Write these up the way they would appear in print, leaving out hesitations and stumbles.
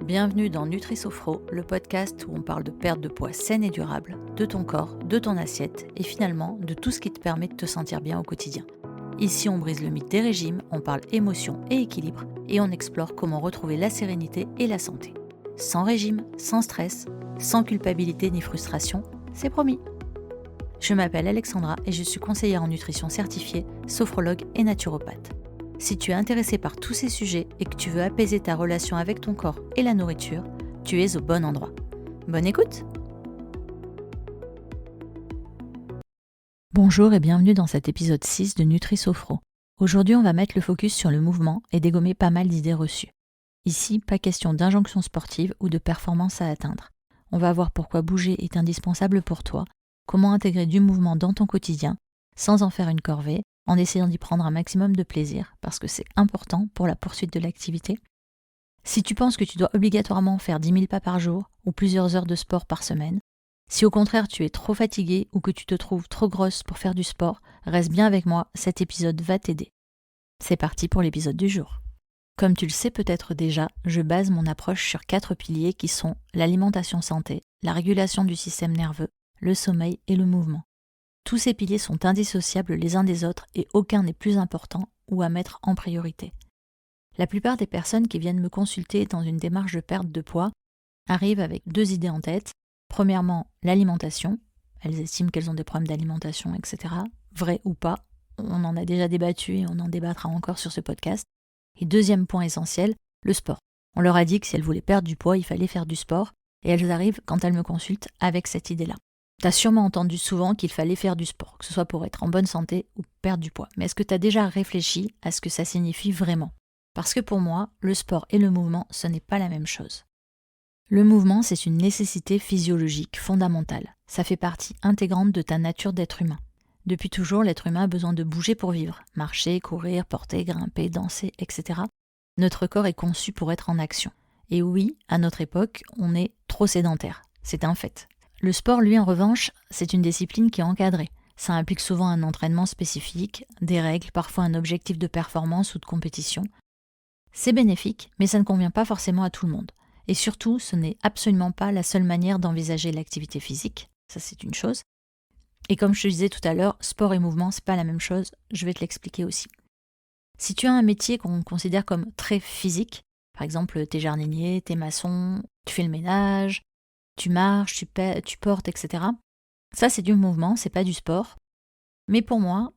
Bienvenue dans Nutri-Sophro, le podcast où on parle de perte de poids saine et durable, de ton corps, de ton assiette et finalement de tout ce qui te permet de te sentir bien au quotidien. Ici, on brise le mythe des régimes, on parle émotion et équilibre et on explore comment retrouver la sérénité et la santé. Sans régime, sans stress, sans culpabilité ni frustration, c'est promis. Je m'appelle Alexandra et je suis conseillère en nutrition certifiée, sophrologue et naturopathe. Si tu es intéressé par tous ces sujets et que tu veux apaiser ta relation avec ton corps et la nourriture, tu es au bon endroit. Bonne écoute! Bonjour et bienvenue dans cet épisode 6 de Nutri-Sophro. Aujourd'hui, on va mettre le focus sur le mouvement et dégommer pas mal d'idées reçues. Ici, pas question d'injonction sportive ou de performance à atteindre. On va voir pourquoi bouger est indispensable pour toi, comment intégrer du mouvement dans ton quotidien, sans en faire une corvée, en essayant d'y prendre un maximum de plaisir, parce que c'est important pour la poursuite de l'activité. Si tu penses que tu dois obligatoirement faire 10 000 pas par jour ou plusieurs heures de sport par semaine, si au contraire tu es trop fatigué ou que tu te trouves trop grosse pour faire du sport, reste bien avec moi, cet épisode va t'aider. C'est parti pour l'épisode du jour. Comme tu le sais peut-être déjà, je base mon approche sur 4 piliers qui sont l'alimentation santé, la régulation du système nerveux, le sommeil et le mouvement. Tous ces piliers sont indissociables les uns des autres et aucun n'est plus important ou à mettre en priorité. La plupart des personnes qui viennent me consulter dans une démarche de perte de poids arrivent avec 2 idées en tête. Premièrement, l'alimentation. Elles estiment qu'elles ont des problèmes d'alimentation, etc. Vrai ou pas, on en a déjà débattu et on en débattra encore sur ce podcast. Et deuxième point essentiel, le sport. On leur a dit que si elles voulaient perdre du poids, il fallait faire du sport et elles arrivent quand elles me consultent avec cette idée-là. T'as sûrement entendu souvent qu'il fallait faire du sport, que ce soit pour être en bonne santé ou perdre du poids. Mais est-ce que t'as déjà réfléchi à ce que ça signifie vraiment ? Parce que pour moi, le sport et le mouvement, ce n'est pas la même chose. Le mouvement, c'est une nécessité physiologique fondamentale. Ça fait partie intégrante de ta nature d'être humain. Depuis toujours, l'être humain a besoin de bouger pour vivre. Marcher, courir, porter, grimper, danser, etc. Notre corps est conçu pour être en action. Et oui, à notre époque, on est trop sédentaire. C'est un fait. Le sport, lui, en revanche, c'est une discipline qui est encadrée. Ça implique souvent un entraînement spécifique, des règles, parfois un objectif de performance ou de compétition. C'est bénéfique, mais ça ne convient pas forcément à tout le monde. Et surtout, ce n'est absolument pas la seule manière d'envisager l'activité physique. Ça, c'est une chose. Et comme je te disais tout à l'heure, sport et mouvement, c'est pas la même chose. Je vais te l'expliquer aussi. Si tu as un métier qu'on considère comme très physique, par exemple, t'es jardinier, t'es maçon, tu fais le ménage, tu marches, tu portes, etc. Ça, c'est du mouvement, c'est pas du sport. Mais pour moi,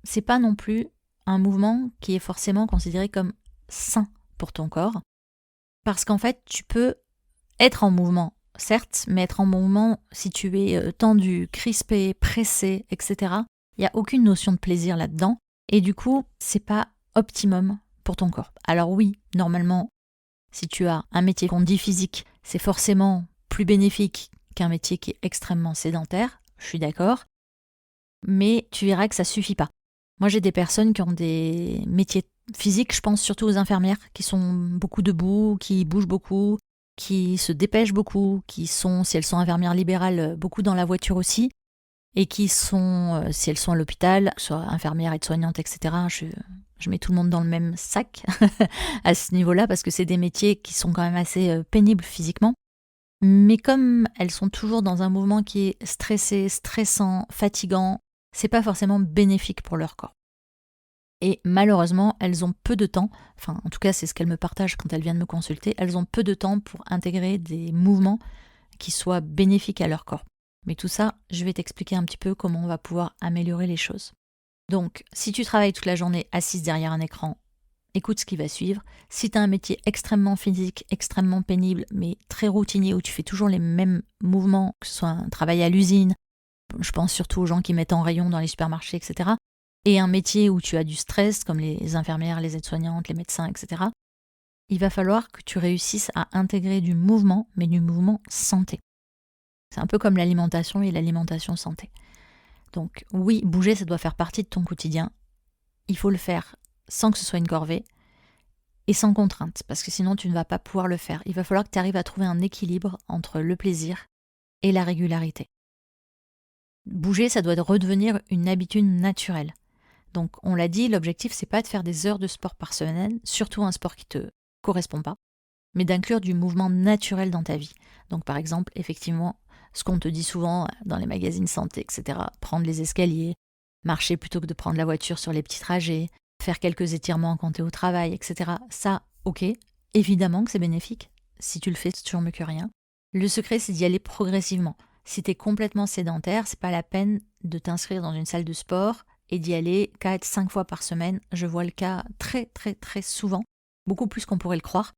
c'est pas non plus un mouvement qui est forcément considéré comme sain pour ton corps. Parce qu'en fait, tu peux être en mouvement, certes, mais être en mouvement si tu es tendu, crispé, pressé, etc. Il n'y a aucune notion de plaisir là-dedans. Et du coup, c'est pas optimum pour ton corps. Alors oui, normalement, si tu as un métier qu'on dit physique, c'est forcément plus bénéfique qu'un métier qui est extrêmement sédentaire, je suis d'accord, mais tu verras que ça suffit pas. Moi, j'ai des personnes qui ont des métiers physiques, je pense surtout aux infirmières, qui sont beaucoup debout, qui bougent beaucoup, qui se dépêchent beaucoup, qui sont, si elles sont infirmières libérales, beaucoup dans la voiture aussi, et qui sont, si elles sont à l'hôpital, que ce soit infirmières, aides-soignantes, etc., je mets tout le monde dans le même sac à ce niveau-là, parce que c'est des métiers qui sont quand même assez pénibles physiquement. Mais comme elles sont toujours dans un mouvement qui est stressé, stressant, fatigant, c'est pas forcément bénéfique pour leur corps. Et malheureusement, elles ont peu de temps, enfin en tout cas c'est ce qu'elles me partagent quand elles viennent me consulter, elles ont peu de temps pour intégrer des mouvements qui soient bénéfiques à leur corps. Mais tout ça, je vais t'expliquer un petit peu comment on va pouvoir améliorer les choses. Donc, si tu travailles toute la journée assise derrière un écran, écoute ce qui va suivre. Si tu as un métier extrêmement physique, extrêmement pénible, mais très routinier, où tu fais toujours les mêmes mouvements, que ce soit un travail à l'usine, je pense surtout aux gens qui mettent en rayon dans les supermarchés, etc., et un métier où tu as du stress, comme les infirmières, les aides-soignantes, les médecins, etc., il va falloir que tu réussisses à intégrer du mouvement, mais du mouvement santé. C'est un peu comme l'alimentation et l'alimentation santé. Donc oui, bouger, ça doit faire partie de ton quotidien. Il faut le faire sans que ce soit une corvée et sans contrainte, parce que sinon tu ne vas pas pouvoir le faire. Il va falloir que tu arrives à trouver un équilibre entre le plaisir et la régularité. Bouger, ça doit redevenir une habitude naturelle. Donc on l'a dit, l'objectif c'est pas de faire des heures de sport par semaine, surtout un sport qui te correspond pas. mais d'inclure du mouvement naturel dans ta vie. Donc par exemple, effectivement, ce qu'on te dit souvent dans les magazines santé, etc., prendre les escaliers, marcher plutôt que de prendre la voiture sur les petits trajets, faire quelques étirements quand tu es au travail, etc. Ça, ok, évidemment que c'est bénéfique. Si tu le fais, c'est toujours mieux que rien. Le secret, c'est d'y aller progressivement. Si tu es complètement sédentaire, c'est pas la peine de t'inscrire dans une salle de sport et d'y aller 4-5 fois par semaine. Je vois le cas très très très souvent, beaucoup plus qu'on pourrait le croire.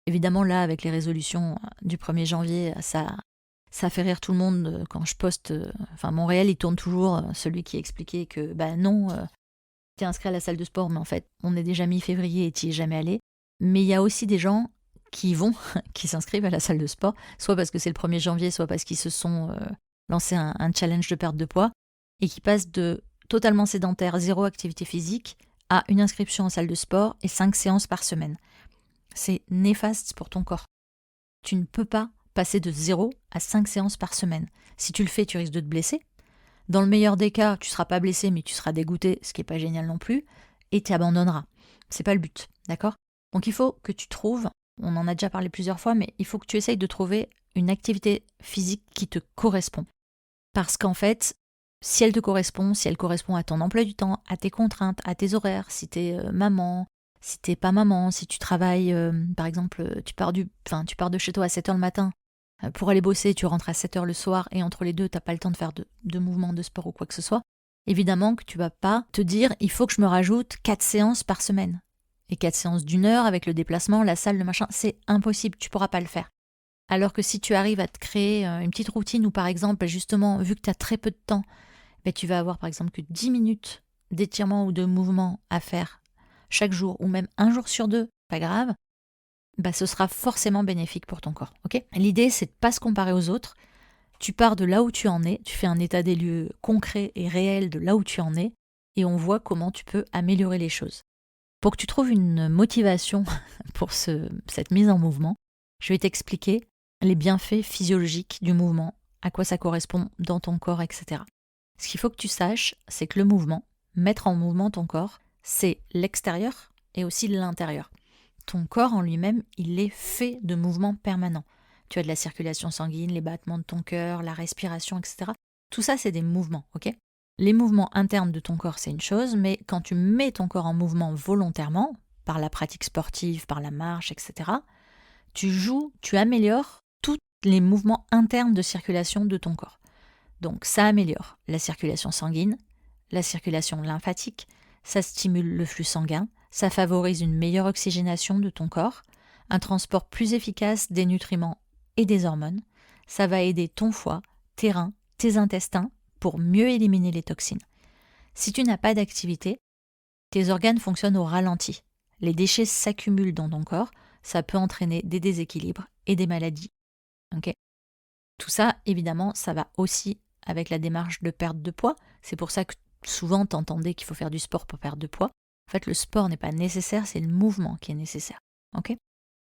Évidemment, là, avec les résolutions du 1er janvier, ça fait rire tout le monde quand je poste. Enfin, mon réel, il tourne toujours, celui qui expliquait que, non, t'es inscrit à la salle de sport, mais en fait, on est déjà mi-février et t'y es jamais allé. Mais il y a aussi des gens qui vont, qui s'inscrivent à la salle de sport, soit parce que c'est le 1er janvier, soit parce qu'ils se sont lancés un challenge de perte de poids, et qui passent de totalement sédentaire, 0 activité physique, à une inscription en salle de sport et 5 séances par semaine. C'est néfaste pour ton corps. Tu ne peux pas passer de 0 à 5 séances par semaine. Si tu le fais, tu risques de te blesser. Dans le meilleur des cas, tu ne seras pas blessé, mais tu seras dégoûté, ce qui n'est pas génial non plus, et tu abandonneras. C'est pas le but, d'accord ? Donc il faut que tu trouves, on en a déjà parlé plusieurs fois, mais il faut que tu essayes de trouver une activité physique qui te correspond. Parce qu'en fait, si elle te correspond, si elle correspond à ton emploi du temps, à tes contraintes, à tes horaires, si tu es maman, si t'es pas maman, si tu travailles, par exemple, tu pars de chez toi à 7h le matin, pour aller bosser, tu rentres à 7h le soir, et entre les deux, t'as pas le temps de faire de mouvements, de sport ou quoi que ce soit, évidemment que tu vas pas te dire, il faut que je me rajoute 4 séances par semaine. Et 4 séances d'1 heure avec le déplacement, la salle, le machin, c'est impossible, tu pourras pas le faire. Alors que si tu arrives à te créer une petite routine où, par exemple, justement, vu que tu as très peu de temps, tu vas avoir par exemple que 10 minutes d'étirement ou de mouvement à faire chaque jour, ou même un jour sur 2, pas grave, ce sera forcément bénéfique pour ton corps. Ok ? L'idée, c'est de ne pas se comparer aux autres. Tu pars de là où tu en es, tu fais un état des lieux concret et réel de là où tu en es, et on voit comment tu peux améliorer les choses. Pour que tu trouves une motivation pour cette mise en mouvement, je vais t'expliquer les bienfaits physiologiques du mouvement, à quoi ça correspond dans ton corps, etc. Ce qu'il faut que tu saches, c'est que le mouvement, mettre en mouvement ton corps, c'est l'extérieur et aussi l'intérieur. Ton corps en lui-même, il est fait de mouvements permanents. Tu as de la circulation sanguine, les battements de ton cœur, la respiration, etc. Tout ça, c'est des mouvements, ok ? Les mouvements internes de ton corps, c'est une chose, mais quand tu mets ton corps en mouvement volontairement, par la pratique sportive, par la marche, etc., tu améliores tous les mouvements internes de circulation de ton corps. Donc ça améliore la circulation sanguine, la circulation lymphatique, ça stimule le flux sanguin, ça favorise une meilleure oxygénation de ton corps, un transport plus efficace des nutriments et des hormones, ça va aider ton foie, tes reins, tes intestins pour mieux éliminer les toxines. Si tu n'as pas d'activité, tes organes fonctionnent au ralenti. Les déchets s'accumulent dans ton corps, ça peut entraîner des déséquilibres et des maladies. Okay ? Tout ça, évidemment, ça va aussi avec la démarche de perte de poids. C'est pour ça que souvent, tu entendais qu'il faut faire du sport pour perdre de poids. En fait, le sport n'est pas nécessaire, c'est le mouvement qui est nécessaire. Okay ?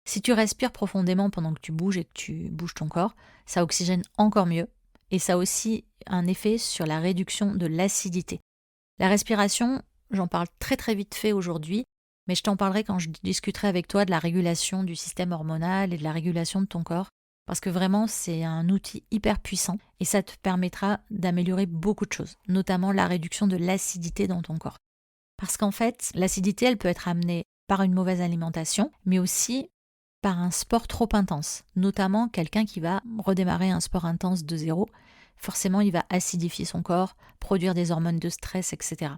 Si tu respires profondément pendant que tu bouges et que tu bouges ton corps, ça oxygène encore mieux. Et ça a aussi un effet sur la réduction de l'acidité. La respiration, j'en parle très très vite fait aujourd'hui, mais je t'en parlerai quand je discuterai avec toi de la régulation du système hormonal et de la régulation de ton corps. Parce que vraiment, c'est un outil hyper puissant et ça te permettra d'améliorer beaucoup de choses, notamment la réduction de l'acidité dans ton corps. Parce qu'en fait, l'acidité, elle peut être amenée par une mauvaise alimentation, mais aussi par un sport trop intense. Notamment quelqu'un qui va redémarrer un sport intense de zéro, forcément, il va acidifier son corps, produire des hormones de stress, etc.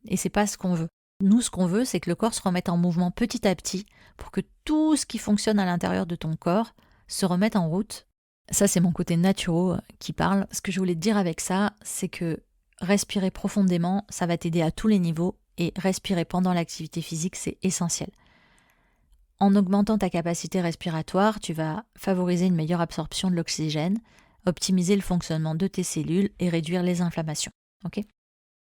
Et c'est pas ce qu'on veut. Nous, ce qu'on veut, c'est que le corps se remette en mouvement petit à petit pour que tout ce qui fonctionne à l'intérieur de ton corps se remette en route. Ça, c'est mon côté naturo qui parle. Ce que je voulais te dire avec ça, c'est que respirer profondément, ça va t'aider à tous les niveaux et respirer pendant l'activité physique, c'est essentiel. En augmentant ta capacité respiratoire, tu vas favoriser une meilleure absorption de l'oxygène, optimiser le fonctionnement de tes cellules et réduire les inflammations. Okay ?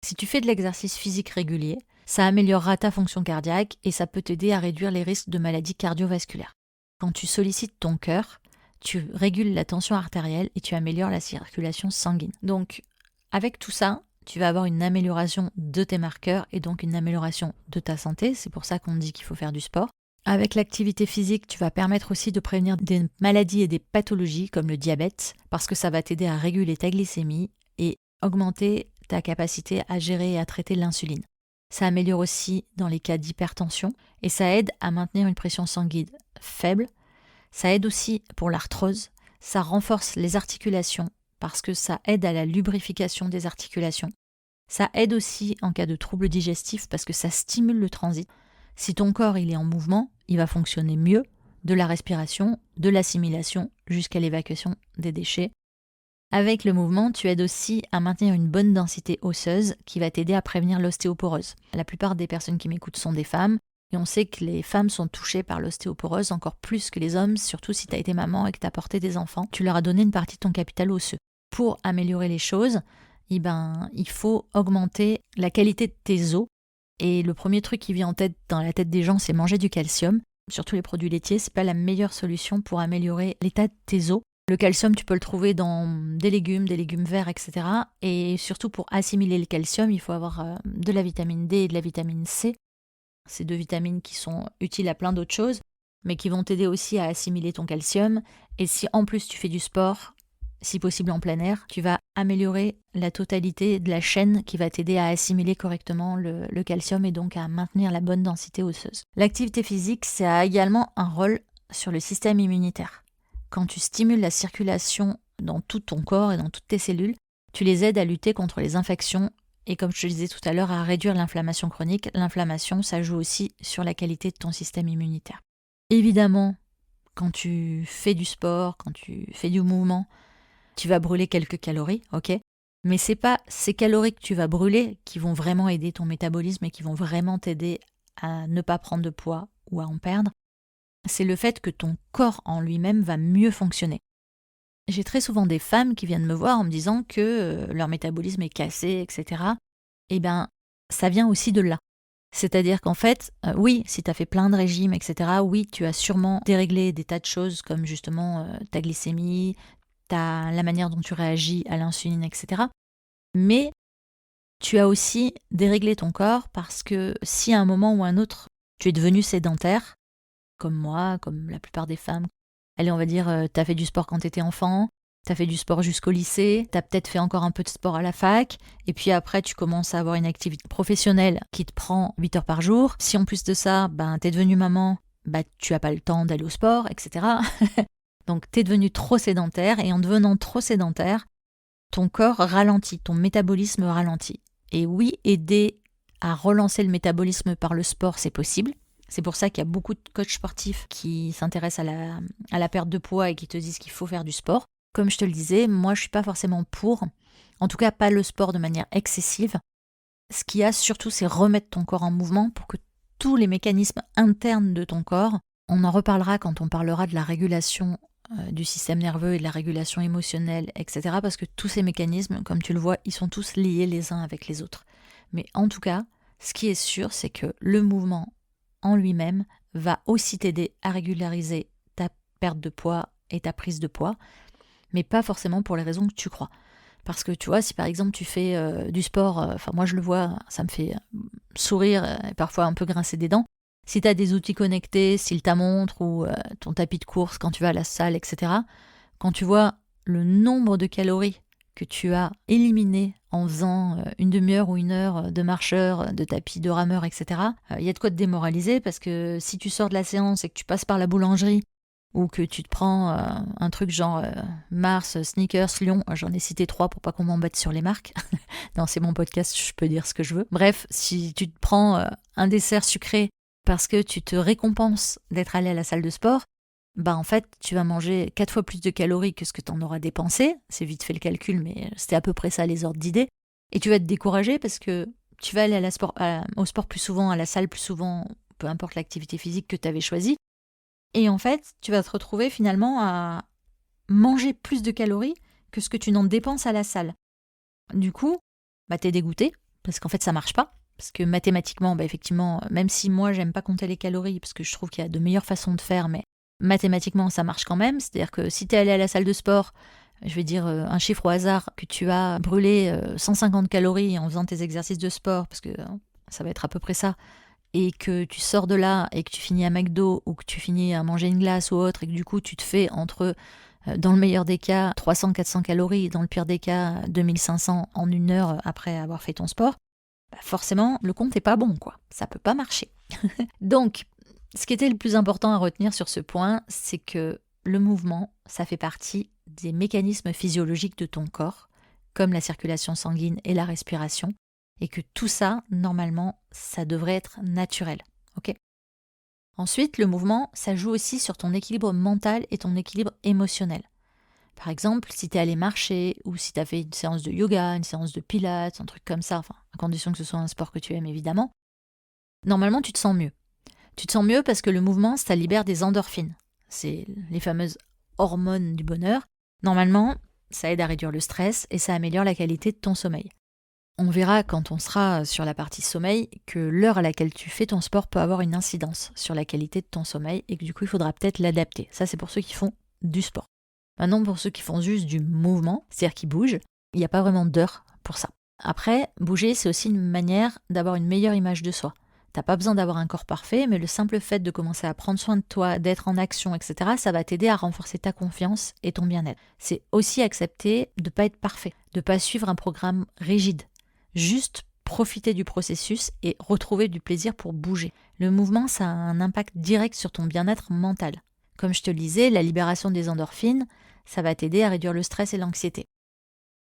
Si tu fais de l'exercice physique régulier, ça améliorera ta fonction cardiaque et ça peut t'aider à réduire les risques de maladies cardiovasculaires. Quand tu sollicites ton cœur, tu régules la tension artérielle et tu améliores la circulation sanguine. Donc, avec tout ça, tu vas avoir une amélioration de tes marqueurs et donc une amélioration de ta santé. C'est pour ça qu'on dit qu'il faut faire du sport. Avec l'activité physique, tu vas permettre aussi de prévenir des maladies et des pathologies comme le diabète, parce que ça va t'aider à réguler ta glycémie et augmenter ta capacité à gérer et à traiter l'insuline. Ça améliore aussi dans les cas d'hypertension et ça aide à maintenir une pression sanguine faible. Ça aide aussi pour l'arthrose, ça renforce les articulations parce que ça aide à la lubrification des articulations. Ça aide aussi en cas de troubles digestifs parce que ça stimule le transit. Si ton corps il est en mouvement, il va fonctionner mieux, de la respiration, de l'assimilation jusqu'à l'évacuation des déchets. Avec le mouvement, tu aides aussi à maintenir une bonne densité osseuse qui va t'aider à prévenir l'ostéoporose. La plupart des personnes qui m'écoutent sont des femmes et on sait que les femmes sont touchées par l'ostéoporose encore plus que les hommes, surtout si tu as été maman et que tu as porté des enfants. Tu leur as donné une partie de ton capital osseux. Pour améliorer les choses, il faut augmenter la qualité de tes os. Et le premier truc qui vient en tête dans la tête des gens, c'est manger du calcium. Surtout les produits laitiers, c'est pas la meilleure solution pour améliorer l'état de tes os. Le calcium, tu peux le trouver dans des légumes verts, etc. Et surtout pour assimiler le calcium, il faut avoir de la vitamine D et de la vitamine C. Ces deux vitamines qui sont utiles à plein d'autres choses, mais qui vont t'aider aussi à assimiler ton calcium. Et si en plus tu fais du sport, si possible en plein air, tu vas améliorer la totalité de la chaîne qui va t'aider à assimiler correctement le calcium et donc à maintenir la bonne densité osseuse. L'activité physique, ça a également un rôle sur le système immunitaire. Quand tu stimules la circulation dans tout ton corps et dans toutes tes cellules, tu les aides à lutter contre les infections et comme je te le disais tout à l'heure, à réduire l'inflammation chronique. L'inflammation, ça joue aussi sur la qualité de ton système immunitaire. Évidemment, quand tu fais du sport, quand tu fais du mouvement, tu vas brûler quelques calories, ok ? Mais c'est pas ces calories que tu vas brûler qui vont vraiment aider ton métabolisme et qui vont vraiment t'aider à ne pas prendre de poids ou à en perdre. C'est le fait que ton corps en lui-même va mieux fonctionner. J'ai très souvent des femmes qui viennent me voir en me disant que leur métabolisme est cassé, etc. Eh bien, ça vient aussi de là. C'est-à-dire qu'en fait, oui, si tu as fait plein de régimes, etc., oui, tu as sûrement déréglé des tas de choses comme justement ta glycémie, la manière dont tu réagis à l'insuline, etc. Mais tu as aussi déréglé ton corps parce que si à un moment ou à un autre, tu es devenu sédentaire, comme moi, comme la plupart des femmes, allez, on va dire, tu as fait du sport quand tu étais enfant, tu as fait du sport jusqu'au lycée, tu as peut-être fait encore un peu de sport à la fac, et puis après, tu commences à avoir une activité professionnelle qui te prend 8 heures par jour. Si en plus de ça, tu es devenue maman, tu n'as pas le temps d'aller au sport, etc. Donc, tu es devenu trop sédentaire et en devenant trop sédentaire, ton corps ralentit, ton métabolisme ralentit. Et oui, aider à relancer le métabolisme par le sport, c'est possible. C'est pour ça qu'il y a beaucoup de coachs sportifs qui s'intéressent à la perte de poids et qui te disent qu'il faut faire du sport. Comme je te le disais, moi, je ne suis pas forcément pour. En tout cas, pas le sport de manière excessive. Ce qu'il y a surtout, c'est remettre ton corps en mouvement pour que tous les mécanismes internes de ton corps, on en reparlera quand on parlera de la régulation du système nerveux et de la régulation émotionnelle, etc. Parce que tous ces mécanismes, comme tu le vois, ils sont tous liés les uns avec les autres. Mais en tout cas, ce qui est sûr, c'est que le mouvement en lui-même va aussi t'aider à régulariser ta perte de poids et ta prise de poids, mais pas forcément pour les raisons que tu crois. Parce que tu vois, si par exemple tu fais du sport, moi je le vois, ça me fait sourire et parfois un peu grincer des dents. Si tu as des outils connectés, style ta montre ou ton tapis de course quand tu vas à la salle, etc., quand tu vois le nombre de calories que tu as éliminées en faisant une demi-heure ou une heure de marcheur, de tapis, de rameur, etc., il y a de quoi te démoraliser parce que si tu sors de la séance et que tu passes par la boulangerie ou que tu te prends un truc genre Mars, Snickers, Lion, j'en ai cité 3 pour pas qu'on m'embête sur les marques. Non, c'est mon podcast, je peux dire ce que je veux. Bref, si tu te prends un dessert sucré parce que tu te récompenses d'être allé à la salle de sport, en fait, tu vas manger 4 fois plus de calories que ce que tu en auras dépensé. C'est vite fait le calcul, mais c'était à peu près ça les ordres d'idées. Et tu vas te décourager parce que tu vas aller au sport plus souvent, à la salle plus souvent, peu importe l'activité physique que tu avais choisie. Et en fait, tu vas te retrouver finalement à manger plus de calories que ce que tu n'en dépenses à la salle. Du coup, t'es dégoûté, parce qu'en fait, ça marche pas. Parce que mathématiquement, effectivement, même si moi, j'aime pas compter les calories, parce que je trouve qu'il y a de meilleures façons de faire, mais mathématiquement, ça marche quand même. C'est-à-dire que si tu es allé à la salle de sport, je vais dire un chiffre au hasard, que tu as brûlé 150 calories en faisant tes exercices de sport, parce que ça va être à peu près ça, et que tu sors de là et que tu finis à McDo ou que tu finis à manger une glace ou autre et que du coup tu te fais entre, dans le meilleur des cas, 300-400 calories, dans le pire des cas, 2500 en 1 heure après avoir fait ton sport, forcément le compte n'est pas bon, quoi. Ça peut pas marcher. Donc, ce qui était le plus important à retenir sur ce point, c'est que le mouvement, ça fait partie des mécanismes physiologiques de ton corps, comme la circulation sanguine et la respiration, et que tout ça, normalement, ça devrait être naturel. Ok ? Ensuite, le mouvement, ça joue aussi sur ton équilibre mental et ton équilibre émotionnel. Par exemple, si tu es allé marcher ou si tu as fait une séance de yoga, une séance de pilates, un truc comme ça, enfin, à condition que ce soit un sport que tu aimes évidemment, normalement tu te sens mieux. Tu te sens mieux parce que le mouvement, ça libère des endorphines. C'est les fameuses hormones du bonheur. Normalement, ça aide à réduire le stress et ça améliore la qualité de ton sommeil. On verra quand on sera sur la partie sommeil que l'heure à laquelle tu fais ton sport peut avoir une incidence sur la qualité de ton sommeil et que du coup il faudra peut-être l'adapter. Ça c'est pour ceux qui font du sport. Maintenant pour ceux qui font juste du mouvement, c'est-à-dire qui bougent, il n'y a pas vraiment d'heure pour ça. Après, bouger c'est aussi une manière d'avoir une meilleure image de soi. T'as pas besoin d'avoir un corps parfait, mais le simple fait de commencer à prendre soin de toi, d'être en action, etc., ça va t'aider à renforcer ta confiance et ton bien-être. C'est aussi accepter de ne pas être parfait, de ne pas suivre un programme rigide. Juste profiter du processus et retrouver du plaisir pour bouger. Le mouvement, ça a un impact direct sur ton bien-être mental. Comme je te le disais, la libération des endorphines, ça va t'aider à réduire le stress et l'anxiété.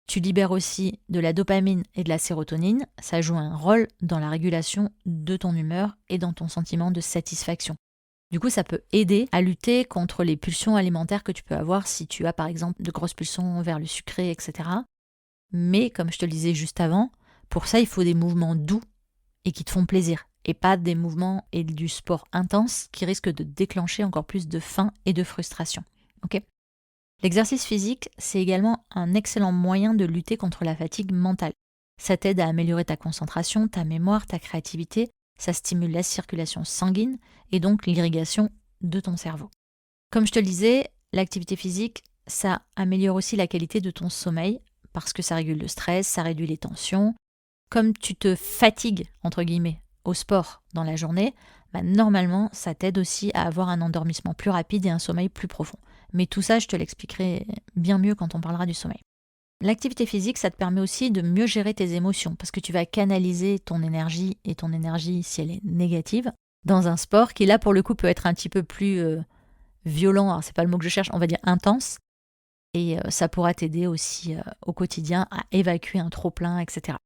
Tu libères aussi de la dopamine et de la sérotonine, ça joue un rôle dans la régulation de ton humeur et dans ton sentiment de satisfaction. Du coup, ça peut aider à lutter contre les pulsions alimentaires que tu peux avoir si tu as par exemple de grosses pulsions vers le sucré, etc. Mais comme je te le disais juste avant, pour ça, il faut des mouvements doux et qui te font plaisir, et pas des mouvements et du sport intense qui risquent de déclencher encore plus de faim et de frustration. Ok ? L'exercice physique, c'est également un excellent moyen de lutter contre la fatigue mentale. Ça t'aide à améliorer ta concentration, ta mémoire, ta créativité, ça stimule la circulation sanguine et donc l'irrigation de ton cerveau. Comme je te le disais, l'activité physique, ça améliore aussi la qualité de ton sommeil parce que ça régule le stress, ça réduit les tensions. Comme tu te fatigues, entre guillemets, au sport dans la journée, normalement, ça t'aide aussi à avoir un endormissement plus rapide et un sommeil plus profond. Mais tout ça, je te l'expliquerai bien mieux quand on parlera du sommeil. L'activité physique, ça te permet aussi de mieux gérer tes émotions parce que tu vas canaliser ton énergie et ton énergie, si elle est négative, dans un sport qui, là, pour le coup, peut être un petit peu plus violent. Alors, c'est pas le mot que je cherche, on va dire intense. Et ça pourra t'aider aussi au quotidien à évacuer un trop-plein, etc.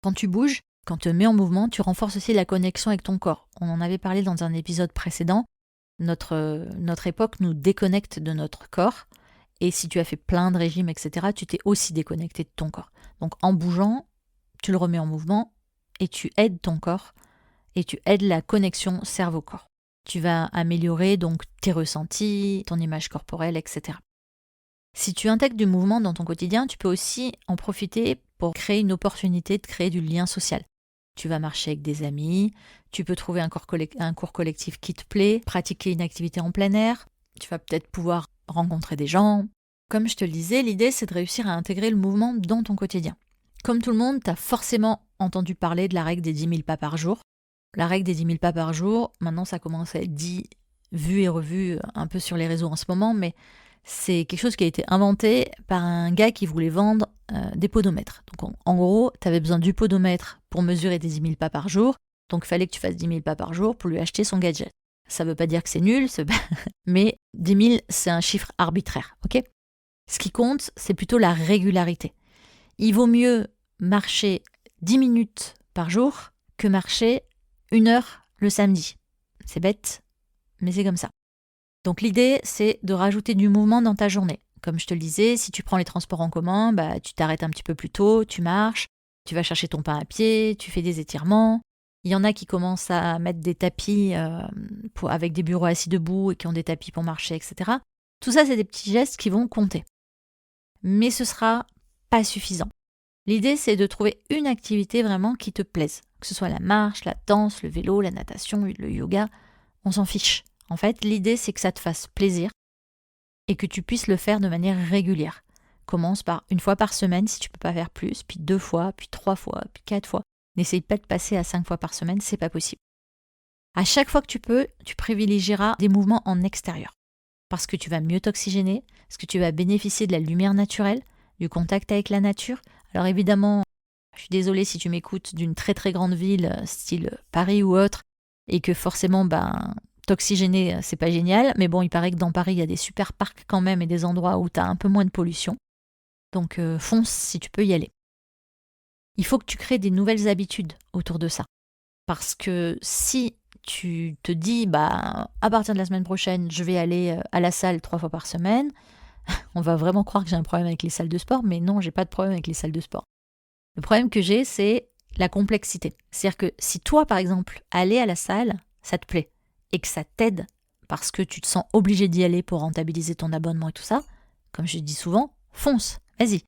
Quand tu bouges, quand tu te mets en mouvement, tu renforces aussi la connexion avec ton corps. On en avait parlé dans un épisode précédent. Notre époque nous déconnecte de notre corps. Et si tu as fait plein de régimes, etc., tu t'es aussi déconnecté de ton corps. Donc en bougeant, tu le remets en mouvement et tu aides ton corps et tu aides la connexion cerveau-corps. Tu vas améliorer donc tes ressentis, ton image corporelle, etc. Si tu intègres du mouvement dans ton quotidien, tu peux aussi en profiter pour créer une opportunité de créer du lien social. Tu vas marcher avec des amis, tu peux trouver un cours collectif qui te plaît, pratiquer une activité en plein air, tu vas peut-être pouvoir rencontrer des gens. Comme je te le disais, l'idée c'est de réussir à intégrer le mouvement dans ton quotidien. Comme tout le monde, tu as forcément entendu parler de la règle des 10 000 pas par jour. La règle des 10 000 pas par jour, maintenant ça commence à être dit, vu et revu un peu sur les réseaux en ce moment, mais c'est quelque chose qui a été inventé par un gars qui voulait vendre des podomètres. Donc en gros, tu avais besoin du podomètre pour mesurer tes 10 000 pas par jour, donc il fallait que tu fasses 10 000 pas par jour pour lui acheter son gadget. Ça ne veut pas dire que c'est nul, mais 10 000, c'est un chiffre arbitraire, ok ? Ce qui compte, c'est plutôt la régularité. Il vaut mieux marcher 10 minutes par jour que marcher 1 heure le samedi. C'est bête, mais c'est comme ça. Donc l'idée, c'est de rajouter du mouvement dans ta journée. Comme je te le disais, si tu prends les transports en commun, tu t'arrêtes un petit peu plus tôt, tu marches, tu vas chercher ton pain à pied, tu fais des étirements. Il y en a qui commencent à mettre des tapis avec des bureaux assis debout et qui ont des tapis pour marcher, etc. Tout ça, c'est des petits gestes qui vont compter. Mais ce sera pas suffisant. L'idée, c'est de trouver une activité vraiment qui te plaise. Que ce soit la marche, la danse, le vélo, la natation, le yoga, on s'en fiche. En fait, l'idée, c'est que ça te fasse plaisir et que tu puisses le faire de manière régulière. Commence par 1 fois par semaine si tu ne peux pas faire plus, puis 2 fois, puis 3 fois, puis 4 fois. N'essaye pas de passer à 5 fois par semaine, c'est pas possible. À chaque fois que tu peux, tu privilégieras des mouvements en extérieur. Parce que tu vas mieux t'oxygéner, parce que tu vas bénéficier de la lumière naturelle, du contact avec la nature. Alors évidemment, je suis désolée si tu m'écoutes d'une très très grande ville, style Paris ou autre, et que forcément, t'oxygéner, c'est pas génial. Mais bon, il paraît que dans Paris, il y a des super parcs quand même et des endroits où tu as un peu moins de pollution. Donc fonce si tu peux y aller. Il faut que tu crées des nouvelles habitudes autour de ça. Parce que si tu te dis, à partir de la semaine prochaine, je vais aller à la salle 3 fois par semaine, on va vraiment croire que j'ai un problème avec les salles de sport, mais non, j'ai pas de problème avec les salles de sport. Le problème que j'ai, c'est la complexité. C'est-à-dire que si toi, par exemple, aller à la salle, ça te plaît, et que ça t'aide parce que tu te sens obligé d'y aller pour rentabiliser ton abonnement et tout ça, comme je dis souvent, fonce, vas-y.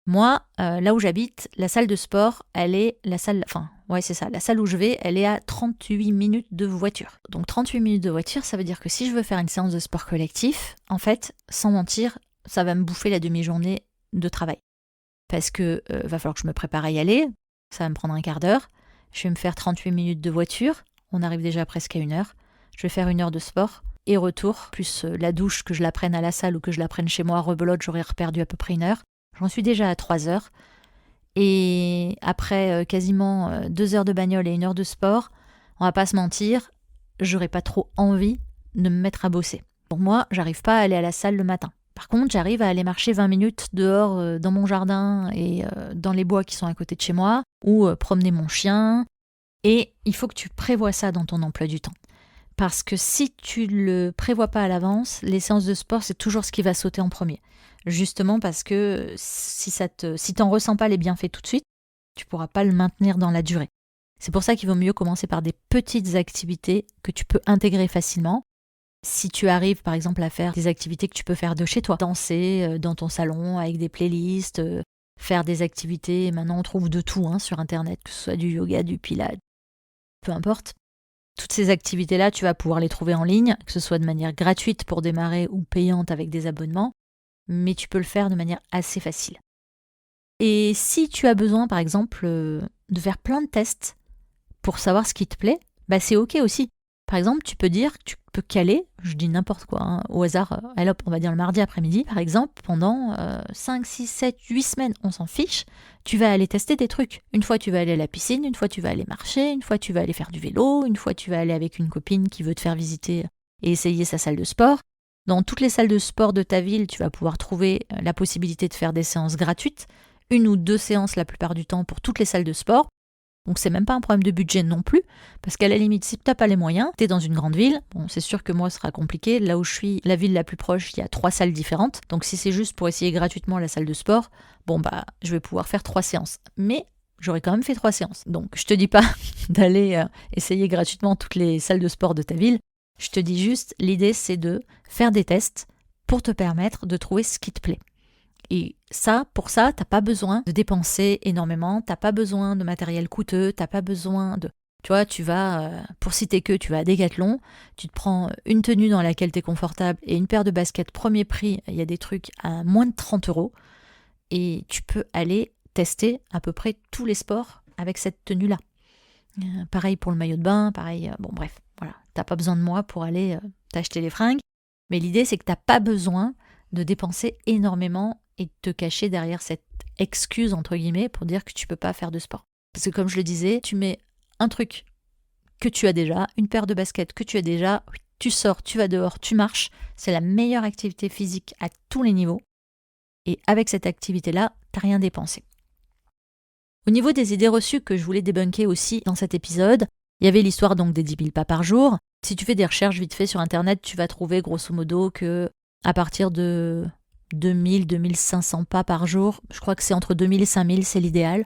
Moi, là où j'habite, la salle de sport, elle est la salle où je vais, elle est à 38 minutes de voiture. Donc 38 minutes de voiture, ça veut dire que si je veux faire une séance de sport collectif, en fait, sans mentir, ça va me bouffer la demi-journée de travail. Parce que va falloir que je me prépare à y aller, ça va me prendre un quart d'heure, je vais me faire 38 minutes de voiture, on arrive déjà presque à 1 heure, je vais faire 1 heure de sport, et retour, plus la douche, que je la prenne à la salle ou que je la prenne chez moi, rebelote, j'aurais perdu à peu près 1 heure. J'en suis déjà à 3 heures. Et après quasiment 2 heures de bagnole et 1 heure de sport, on va pas se mentir, j'aurais pas trop envie de me mettre à bosser. Pour moi, j'arrive pas à aller à la salle le matin. Par contre, j'arrive à aller marcher 20 minutes dehors dans mon jardin et dans les bois qui sont à côté de chez moi, ou promener mon chien. Et il faut que tu prévois ça dans ton emploi du temps. Parce que si tu le prévois pas à l'avance, les séances de sport, c'est toujours ce qui va sauter en premier. Justement parce que si t'en ressens pas les bienfaits tout de suite, tu pourras pas le maintenir dans la durée. C'est pour ça qu'il vaut mieux commencer par des petites activités que tu peux intégrer facilement. Si tu arrives par exemple à faire des activités que tu peux faire de chez toi, danser dans ton salon avec des playlists, faire des activités, maintenant on trouve de tout sur internet, que ce soit du yoga, du pilates, peu importe. Toutes ces activités-là, tu vas pouvoir les trouver en ligne, que ce soit de manière gratuite pour démarrer ou payante avec des abonnements, mais tu peux le faire de manière assez facile. Et si tu as besoin, par exemple, de faire plein de tests pour savoir ce qui te plaît, c'est ok aussi. Par exemple, tu peux dire que tu peux caler, je dis n'importe quoi, au hasard, allez hop, on va dire le mardi après-midi, par exemple, pendant 5, 6, 7, 8 semaines, on s'en fiche, tu vas aller tester des trucs. Une fois, tu vas aller à la piscine, une fois, tu vas aller marcher, une fois, tu vas aller faire du vélo, une fois, tu vas aller avec une copine qui veut te faire visiter et essayer sa salle de sport. Dans toutes les salles de sport de ta ville, tu vas pouvoir trouver la possibilité de faire des séances gratuites, 1 ou 2 séances la plupart du temps pour toutes les salles de sport. Donc c'est même pas un problème de budget non plus, parce qu'à la limite, si tu n'as pas les moyens, tu es dans une grande ville, c'est sûr que moi ce sera compliqué, là où je suis, la ville la plus proche, il y a 3 salles différentes, donc si c'est juste pour essayer gratuitement la salle de sport, je vais pouvoir faire 3 séances. Mais j'aurais quand même fait 3 séances. Donc je te dis pas d'aller essayer gratuitement toutes les salles de sport de ta ville, je te dis juste, l'idée c'est de faire des tests pour te permettre de trouver ce qui te plaît. Et pour ça, t'as pas besoin de dépenser énormément, t'as pas besoin de matériel coûteux, t'as pas besoin de... Tu vois, tu vas, pour citer que, tu vas à Decathlon, tu te prends une tenue dans laquelle t'es confortable et une paire de baskets premier prix, il y a des trucs à moins de 30 € et tu peux aller tester à peu près tous les sports avec cette tenue-là. Pareil pour le maillot de bain, pareil, bref, voilà. T'as pas besoin de moi pour aller t'acheter les fringues, mais l'idée c'est que t'as pas besoin de dépenser énormément et de te cacher derrière cette excuse, entre guillemets, pour dire que tu peux pas faire de sport. Parce que comme je le disais, tu mets un truc que tu as déjà, une paire de baskets que tu as déjà, tu sors, tu vas dehors, tu marches, c'est la meilleure activité physique à tous les niveaux. Et avec cette activité-là, t'as rien dépensé. Au niveau des idées reçues que je voulais débunker aussi dans cet épisode, il y avait l'histoire donc des 10 000 pas par jour. Si tu fais des recherches vite fait sur Internet, tu vas trouver grosso modo que à partir de 2000, 2500 pas par jour, je crois que c'est entre 2000 et 5000, c'est l'idéal.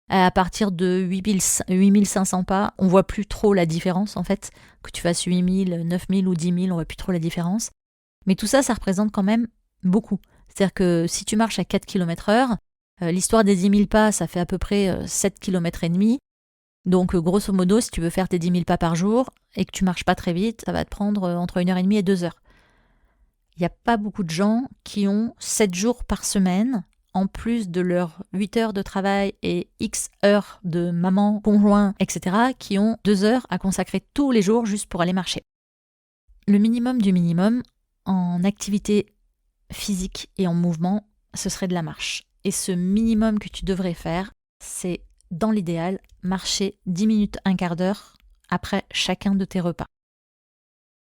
À partir de 8500 pas, on voit plus trop la différence en fait. Que tu fasses 8000, 9000 ou 10 000, on voit plus trop la différence. Mais tout ça, ça représente quand même beaucoup. C'est-à-dire que si tu marches à 4 km/h, l'histoire des 10 000 pas, ça fait à peu près 7 km et demi. Donc grosso modo, si tu veux faire tes 10 000 pas par jour et que tu marches pas très vite, ça va te prendre entre 1h30 et 2 heures. Il n'y a pas beaucoup de gens qui ont 7 jours par semaine en plus de leurs 8 heures de travail et X heures de maman, conjoint, etc., qui ont 2 heures à consacrer tous les jours juste pour aller marcher. Le minimum du minimum en activité physique et en mouvement, ce serait de la marche. Et ce minimum que tu devrais faire, c'est dans l'idéal, marcher 10 minutes, un quart d'heure après chacun de tes repas.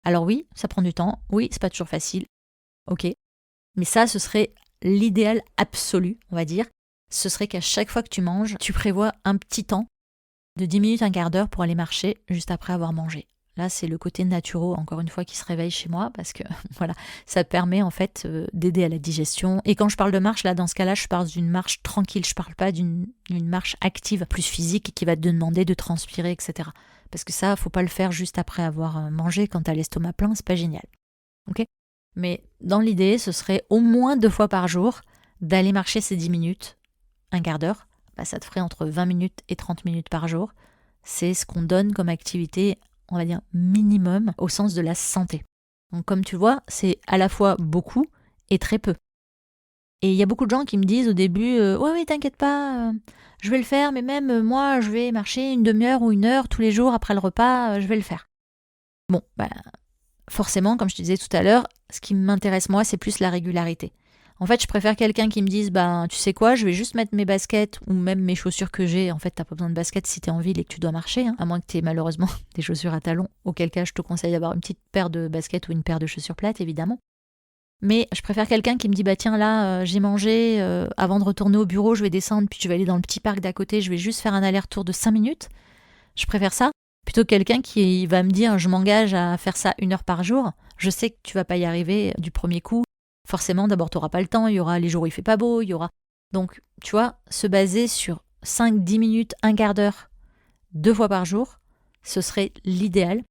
Alors oui, ça prend du temps, oui, c'est pas toujours facile, ok, mais ça, ce serait l'idéal absolu, on va dire. Ce serait qu'à chaque fois que tu manges, tu prévois un petit temps de 10 minutes, un quart d'heure pour aller marcher juste après avoir mangé. Là, c'est le côté naturo, encore une fois, qui se réveille chez moi parce que voilà, ça permet en fait d'aider à la digestion. Et quand je parle de marche, là, dans ce cas-là, je parle d'une marche tranquille. Je parle pas d'une marche active, plus physique, qui va te demander de transpirer, etc. Parce que ça, faut pas le faire juste après avoir mangé quand t'as l'estomac plein, c'est pas génial. Ok ? Mais dans l'idée, ce serait au moins 2 fois par jour d'aller marcher ces 10 minutes, un quart d'heure. Ça te ferait entre 20 minutes et 30 minutes par jour. C'est ce qu'on donne comme activité, on va dire minimum, au sens de la santé. Donc comme tu vois, c'est à la fois beaucoup et très peu. Et il y a beaucoup de gens qui me disent au début ouais, t'inquiète pas, je vais le faire, mais même moi, je vais marcher une demi-heure ou 1 heure tous les jours après le repas, je vais le faire. Bon, forcément, comme je te disais tout à l'heure, ce qui m'intéresse moi, c'est plus la régularité. En fait, je préfère quelqu'un qui me dise tu sais quoi, je vais juste mettre mes baskets ou même mes chaussures que j'ai. En fait, t'as pas besoin de baskets si t'es en ville et que tu dois marcher, à moins que t'aies malheureusement des chaussures à talons, auquel cas je te conseille d'avoir une petite paire de baskets ou une paire de chaussures plates, évidemment. Mais je préfère quelqu'un qui me dit tiens là, j'ai mangé, avant de retourner au bureau, je vais descendre, puis je vais aller dans le petit parc d'à côté, je vais juste faire un aller-retour de 5 minutes. Je préfère ça plutôt que quelqu'un qui va me dire je m'engage à faire ça 1 heure par jour. Je sais que tu vas pas y arriver du premier coup. Forcément, d'abord, tu n'auras pas le temps, il y aura les jours où il fait pas beau, il y aura... Donc, tu vois, se baser sur 5-10 minutes, un quart d'heure, 2 fois par jour, ce serait l'idéal.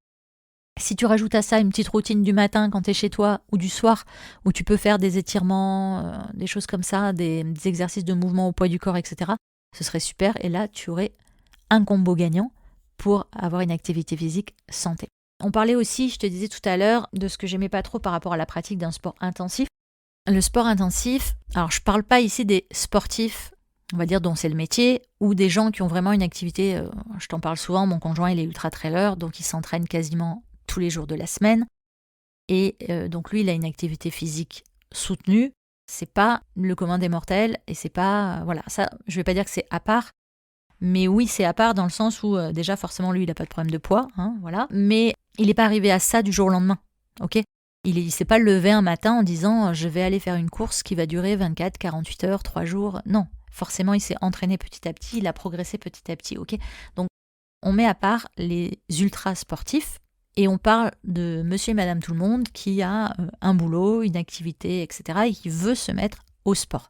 Si tu rajoutes à ça une petite routine du matin quand tu es chez toi ou du soir, où tu peux faire des étirements, des choses comme ça, des exercices de mouvement au poids du corps, etc., ce serait super. Et là, tu aurais un combo gagnant pour avoir une activité physique santé. On parlait aussi, je te disais tout à l'heure, de ce que j'aimais pas trop par rapport à la pratique d'un sport intensif. Le sport intensif, alors je parle pas ici des sportifs, on va dire dont c'est le métier, ou des gens qui ont vraiment une activité, je t'en parle souvent, mon conjoint il est ultra-trailer, donc il s'entraîne quasiment tous les jours de la semaine, et donc lui il a une activité physique soutenue, c'est pas le commun des mortels, et c'est pas, voilà, ça je vais pas dire que c'est à part, mais oui c'est à part dans le sens où déjà forcément lui il a pas de problème de poids, voilà, mais il n'est pas arrivé à ça du jour au lendemain, ok ? Il ne s'est pas levé un matin en disant « je vais aller faire une course qui va durer 24, 48 heures, 3 jours ». Non, forcément, il s'est entraîné petit à petit, il a progressé petit à petit. Ok. Donc, on met à part les ultra-sportifs et on parle de monsieur et madame tout le monde qui a un boulot, une activité, etc. et qui veut se mettre au sport.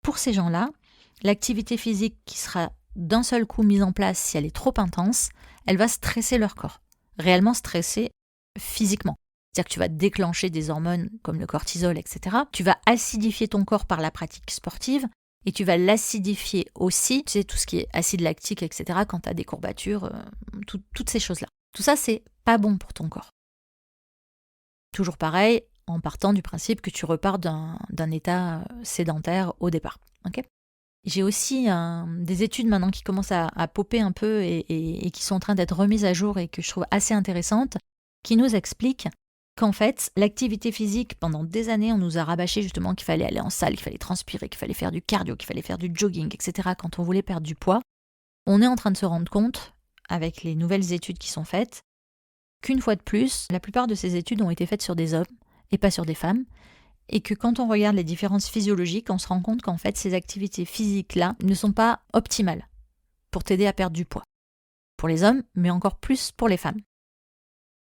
Pour ces gens-là, l'activité physique qui sera d'un seul coup mise en place si elle est trop intense, elle va stresser leur corps. Réellement stresser physiquement. C'est-à-dire que tu vas déclencher des hormones comme le cortisol, etc. Tu vas acidifier ton corps par la pratique sportive et tu vas l'acidifier aussi, tu sais, tout ce qui est acide lactique, etc. quand tu as des courbatures, toutes ces choses-là. Tout ça, c'est pas bon pour ton corps. Toujours pareil, en partant du principe que tu repars d'un état sédentaire au départ. Okay. J'ai aussi des études maintenant qui commencent à popper un peu et qui sont en train d'être remises à jour et que je trouve assez intéressantes, qui nous expliquent qu'en fait, l'activité physique, pendant des années, on nous a rabâché justement qu'il fallait aller en salle, qu'il fallait transpirer, qu'il fallait faire du cardio, qu'il fallait faire du jogging, etc. quand on voulait perdre du poids. On est en train de se rendre compte, avec les nouvelles études qui sont faites, qu'une fois de plus, la plupart de ces études ont été faites sur des hommes et pas sur des femmes, et que quand on regarde les différences physiologiques, on se rend compte qu'en fait, ces activités physiques-là ne sont pas optimales pour t'aider à perdre du poids. Pour les hommes, mais encore plus pour les femmes.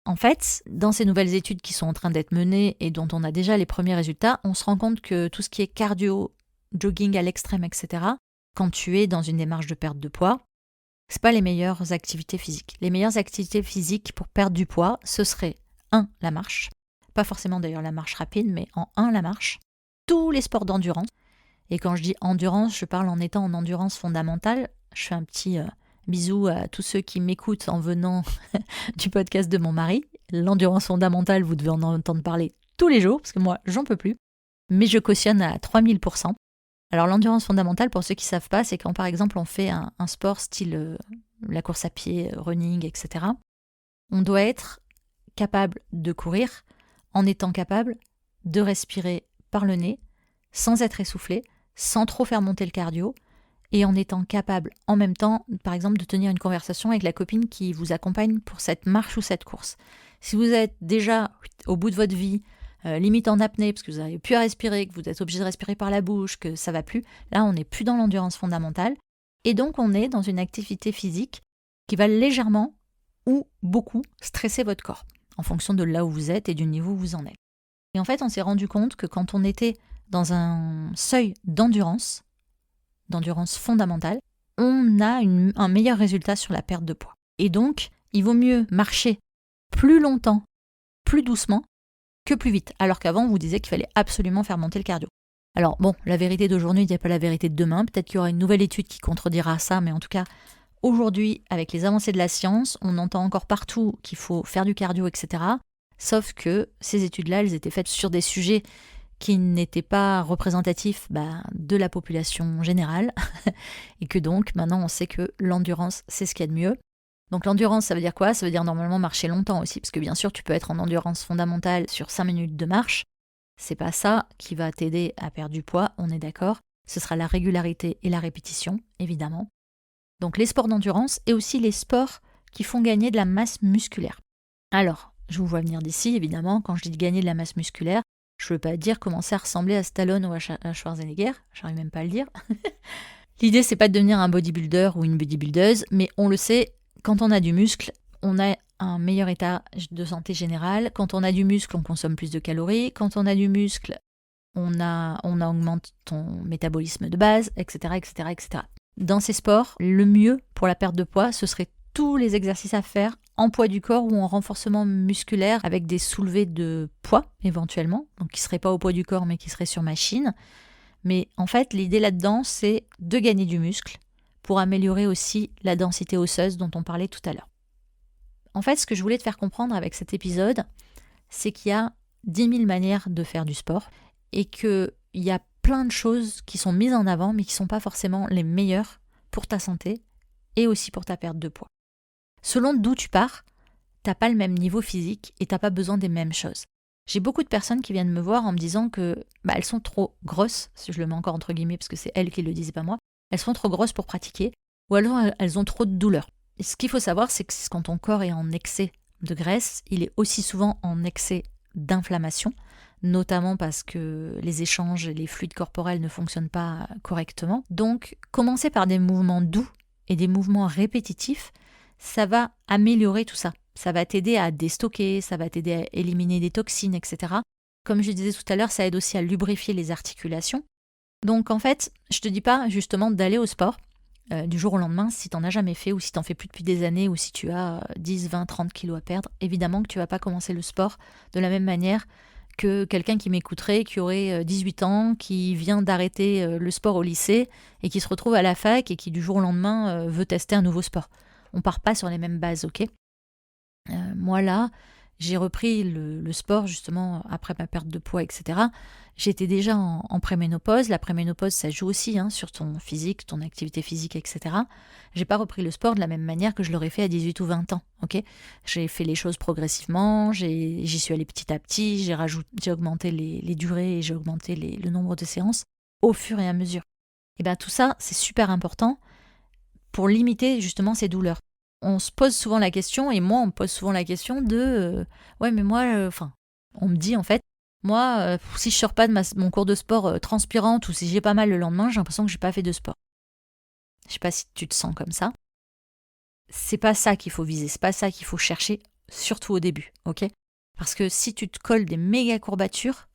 En fait, dans ces nouvelles études qui sont en train d'être menées et dont on a déjà les premiers résultats, on se rend compte que tout ce qui est cardio, jogging à l'extrême, etc., quand tu es dans une démarche de perte de poids, c'est pas les meilleures activités physiques. Les meilleures activités physiques pour perdre du poids, ce serait 1. La marche. Pas forcément d'ailleurs la marche rapide, mais en 1, la marche. Tous les sports d'endurance. Et quand je dis endurance, je parle en étant en endurance fondamentale. Je fais un petit bisou à tous ceux qui m'écoutent en venant du podcast de mon mari. L'endurance fondamentale, vous devez en entendre parler tous les jours, parce que moi, j'en peux plus. Mais je cautionne à 3000%. Alors l'endurance fondamentale, pour ceux qui ne savent pas, c'est quand par exemple on fait un sport style la course à pied, running, etc. On doit être capable de courir en étant capable de respirer par le nez, sans être essoufflé, sans trop faire monter le cardio, et en étant capable en même temps, par exemple, de tenir une conversation avec la copine qui vous accompagne pour cette marche ou cette course. Si vous êtes déjà au bout de votre vie, limite en apnée, parce que vous n'arrivez plus à respirer, que vous êtes obligé de respirer par la bouche, que ça va plus, là on n'est plus dans l'endurance fondamentale, et donc on est dans une activité physique qui va légèrement ou beaucoup stresser votre corps, en fonction de là où vous êtes et du niveau où vous en êtes. Et en fait, on s'est rendu compte que quand on était dans un seuil d'endurance fondamentale, on a un meilleur résultat sur la perte de poids. Et donc, il vaut mieux marcher plus longtemps, plus doucement, que plus vite. Alors qu'avant, on vous disait qu'il fallait absolument faire monter le cardio. Alors bon, la vérité d'aujourd'hui n'est pas la vérité de demain. Peut-être qu'il y aura une nouvelle étude qui contredira ça, mais en tout cas, aujourd'hui, avec les avancées de la science, on entend encore partout qu'il faut faire du cardio, etc. Sauf que ces études-là, elles étaient faites sur des sujets qui n'étaient pas représentatifs de la population générale. Et que donc, maintenant, on sait que l'endurance, c'est ce qu'il y a de mieux. Donc l'endurance, ça veut dire quoi? Ça veut dire normalement marcher longtemps aussi, parce que bien sûr, tu peux être en endurance fondamentale sur 5 minutes de marche. C'est pas ça qui va t'aider à perdre du poids, on est d'accord. Ce sera la régularité et la répétition, évidemment. Donc les sports d'endurance et aussi les sports qui font gagner de la masse musculaire. Alors, je vous vois venir d'ici, évidemment, quand je dis gagner de la masse musculaire, je ne veux pas dire commencer à ressembler à Stallone ou à Schwarzenegger, j'arrive même pas à le dire. L'idée, c'est pas de devenir un bodybuilder ou une bodybuildeuse, mais on le sait, quand on a du muscle, on a un meilleur état de santé générale. Quand on a du muscle, on consomme plus de calories. Quand on a du muscle, on augmente ton métabolisme de base, etc., etc., etc. Dans ces sports, le mieux pour la perte de poids, ce serait tous les exercices à faire en poids du corps ou en renforcement musculaire avec des soulevés de poids éventuellement, donc qui ne seraient pas au poids du corps mais qui seraient sur machine. Mais en fait, l'idée là-dedans, c'est de gagner du muscle pour améliorer aussi la densité osseuse dont on parlait tout à l'heure. En fait, ce que je voulais te faire comprendre avec cet épisode, c'est qu'il y a 10 000 manières de faire du sport et qu'il y a plein de choses qui sont mises en avant mais qui ne sont pas forcément les meilleures pour ta santé et aussi pour ta perte de poids. Selon d'où tu pars, t'as pas le même niveau physique et t'as pas besoin des mêmes choses. J'ai beaucoup de personnes qui viennent me voir en me disant que elles sont trop grosses, si je le mets encore entre guillemets parce que c'est elles qui le disent, pas moi, elles sont trop grosses pour pratiquer ou alors elles ont trop de douleurs. Et ce qu'il faut savoir, c'est que quand ton corps est en excès de graisse, il est aussi souvent en excès d'inflammation, notamment parce que les échanges et les fluides corporels ne fonctionnent pas correctement. Donc, commencer par des mouvements doux et des mouvements répétitifs, ça va améliorer tout ça. Ça va t'aider à déstocker, ça va t'aider à éliminer des toxines, etc. Comme je disais tout à l'heure, ça aide aussi à lubrifier les articulations. Donc en fait, je te dis pas justement d'aller au sport du jour au lendemain si t'en as jamais fait ou si t'en fais plus depuis des années ou si tu as 10, 20, 30 kilos à perdre. Évidemment que tu vas pas commencer le sport de la même manière que quelqu'un qui m'écouterait, qui aurait 18 ans, qui vient d'arrêter le sport au lycée et qui se retrouve à la fac et qui du jour au lendemain veut tester un nouveau sport. On part pas sur les mêmes bases, ok ? Moi là, j'ai repris le sport justement après ma perte de poids, etc. J'étais déjà en préménopause. La préménopause, ça joue aussi sur ton physique, ton activité physique, etc. J'ai pas repris le sport de la même manière que je l'aurais fait à 18 ou 20 ans. Ok, j'ai fait les choses progressivement, j'y suis allée petit à petit, j'ai augmenté les durées et j'ai augmenté le nombre de séances au fur et à mesure. Et bien tout ça, c'est super important pour limiter justement ces douleurs. On se pose souvent la question, et moi on me pose souvent la question de ouais mais moi, on me dit en fait, moi si je sors pas de mon cours de sport transpirante ou si j'ai pas mal le lendemain, j'ai l'impression que j'ai pas fait de sport. Je sais pas si tu te sens comme ça. C'est pas ça qu'il faut viser, c'est pas ça qu'il faut chercher, surtout au début, ok ? Parce que si tu te colles des méga courbatures,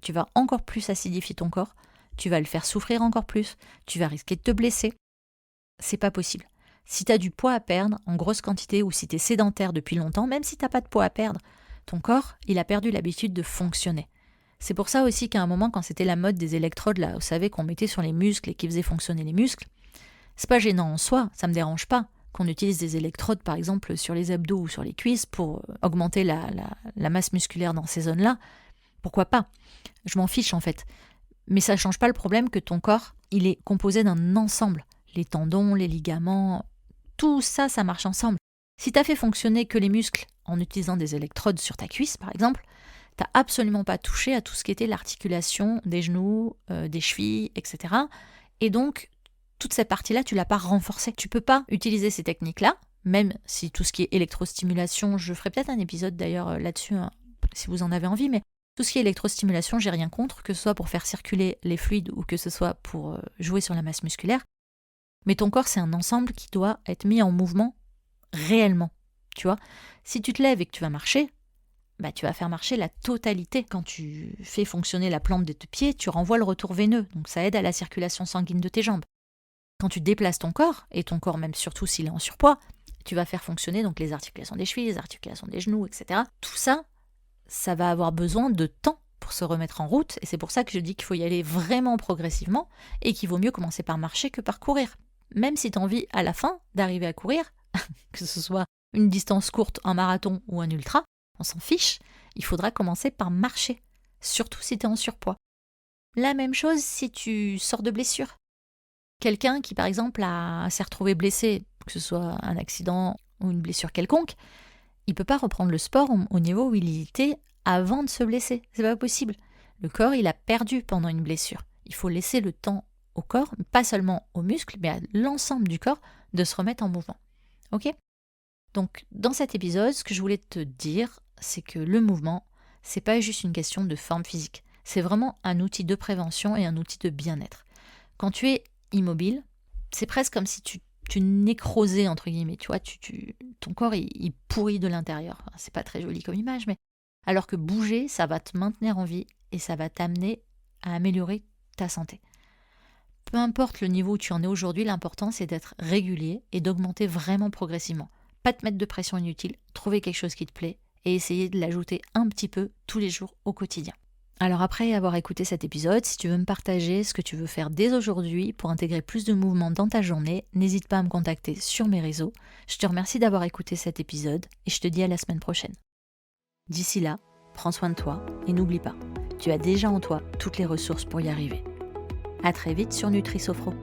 tu vas encore plus acidifier ton corps, tu vas le faire souffrir encore plus, tu vas risquer de te blesser. C'est pas possible. Si tu as du poids à perdre en grosse quantité ou si tu es sédentaire depuis longtemps, même si tu n'as pas de poids à perdre, ton corps, il a perdu l'habitude de fonctionner. C'est pour ça aussi qu'à un moment, quand c'était la mode des électrodes, là, vous savez, qu'on mettait sur les muscles et qui faisait fonctionner les muscles, c'est pas gênant en soi, ça me dérange pas qu'on utilise des électrodes, par exemple, sur les abdos ou sur les cuisses pour augmenter la masse musculaire dans ces zones-là. Pourquoi pas ? Je m'en fiche en fait. Mais ça ne change pas le problème que ton corps, il est composé d'un ensemble. Les tendons, les ligaments, tout ça, ça marche ensemble. Si tu as fait fonctionner que les muscles en utilisant des électrodes sur ta cuisse, par exemple, tu n'as absolument pas touché à tout ce qui était l'articulation des genoux, des chevilles, etc. Et donc, toute cette partie-là, tu ne l'as pas renforcée. Tu ne peux pas utiliser ces techniques-là, même si tout ce qui est électrostimulation, je ferai peut-être un épisode d'ailleurs là-dessus, hein, si vous en avez envie, mais tout ce qui est électrostimulation, j'ai rien contre, que ce soit pour faire circuler les fluides ou que ce soit pour jouer sur la masse musculaire. Mais ton corps, c'est un ensemble qui doit être mis en mouvement réellement. Tu vois, si tu te lèves et que tu vas marcher, bah, tu vas faire marcher la totalité. Quand tu fais fonctionner la plante de tes pieds, tu renvoies le retour veineux, donc ça aide à la circulation sanguine de tes jambes. Quand tu déplaces ton corps, et ton corps même surtout s'il est en surpoids, tu vas faire fonctionner donc les articulations des chevilles, les articulations des genoux, etc. Tout ça, ça va avoir besoin de temps pour se remettre en route, et c'est pour ça que je dis qu'il faut y aller vraiment progressivement, et qu'il vaut mieux commencer par marcher que par courir. Même si tu as envie à la fin d'arriver à courir, que ce soit une distance courte, un marathon ou un ultra, on s'en fiche, il faudra commencer par marcher, surtout si tu es en surpoids. La même chose si tu sors de blessure. Quelqu'un qui, par exemple, s'est retrouvé blessé, que ce soit un accident ou une blessure quelconque, il ne peut pas reprendre le sport au niveau où il était avant de se blesser. C'est pas possible. Le corps, il a perdu pendant une blessure. Il faut laisser le temps au corps, pas seulement aux muscles, mais à l'ensemble du corps, de se remettre en mouvement. Ok ? Donc, dans cet épisode, ce que je voulais te dire, c'est que le mouvement, c'est pas juste une question de forme physique. C'est vraiment un outil de prévention et un outil de bien-être. Quand tu es immobile, c'est presque comme si tu nécrosais, entre guillemets. Tu vois, ton corps, il pourrit de l'intérieur. Enfin, c'est pas très joli comme image, mais alors que bouger, ça va te maintenir en vie et ça va t'amener à améliorer ta santé. Peu importe le niveau où tu en es aujourd'hui, l'important, c'est d'être régulier et d'augmenter vraiment progressivement. Pas te mettre de pression inutile, trouver quelque chose qui te plaît et essayer de l'ajouter un petit peu tous les jours au quotidien. Alors après avoir écouté cet épisode, si tu veux me partager ce que tu veux faire dès aujourd'hui pour intégrer plus de mouvement dans ta journée, n'hésite pas à me contacter sur mes réseaux. Je te remercie d'avoir écouté cet épisode et je te dis à la semaine prochaine. D'ici là, prends soin de toi et n'oublie pas, tu as déjà en toi toutes les ressources pour y arriver. À très vite sur Nutri Sophro.